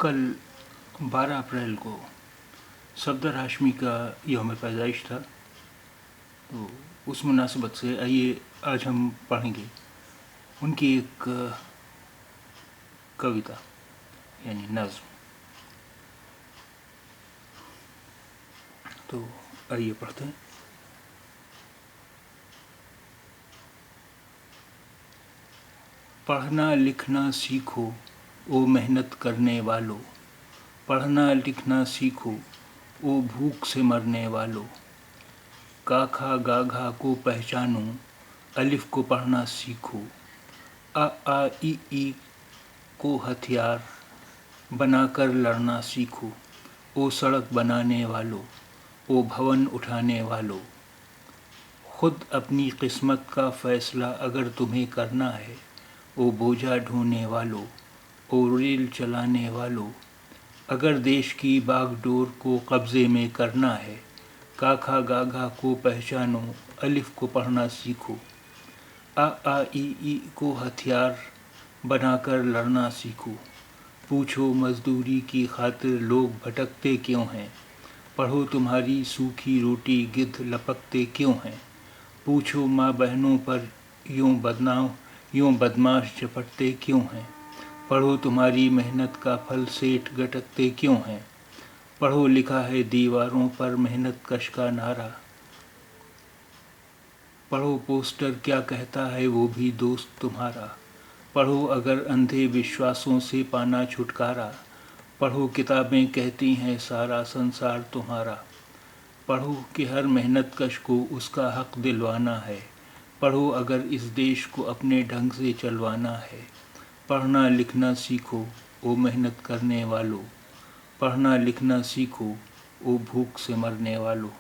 कल 12 अप्रैल को सफदर हाशमी का यौम पैदाइश था, तो उस मुनासिबत से आइए आज हम पढ़ेंगे उनकी एक कविता यानी नज़्म। तो आइए पढ़ते हैं। पढ़ना लिखना सीखो ओ मेहनत करने वालों, पढ़ना लिखना सीखो ओ भूख से मरने वालों। काखा गाघा को पहचानो, अलिफ को पढ़ना सीखो। आ ई को हथियार बनाकर लड़ना सीखो। ओ सड़क बनाने वालों, ओ भवन उठाने वालों। खुद अपनी किस्मत का फैसला अगर तुम्हें करना है, ओ बोझा ढोने वालों, ओ रेल चलाने वालों। अगर देश की बागडोर को कब्ज़े में करना है, काखा गाघा को पहचानो, अलिफ को पढ़ना सीखो। आ ई को हथियार बनाकर लड़ना सीखो। पूछो मजदूरी की खातिर लोग भटकते क्यों हैं, पढ़ो तुम्हारी सूखी रोटी गिद्ध लपकते क्यों हैं। पूछो माँ बहनों पर यूं बदमाश झपटते क्यों हैं, पढ़ो तुम्हारी मेहनत का फल सेठ गटकते क्यों हैं। पढ़ो लिखा है दीवारों पर मेहनत कश का नारा, पढ़ो पोस्टर क्या कहता है वो भी दोस्त तुम्हारा। पढ़ो अगर अंधे विश्वासों से पाना छुटकारा, पढ़ो किताबें कहती हैं सारा संसार तुम्हारा। पढ़ो कि हर मेहनत कश को उसका हक दिलवाना है, पढ़ो अगर इस देश को अपने ढंग से चलवाना है। पढ़ना लिखना सीखो ओ मेहनत करने वालों, पढ़ना लिखना सीखो ओ भूख से मरने वालों।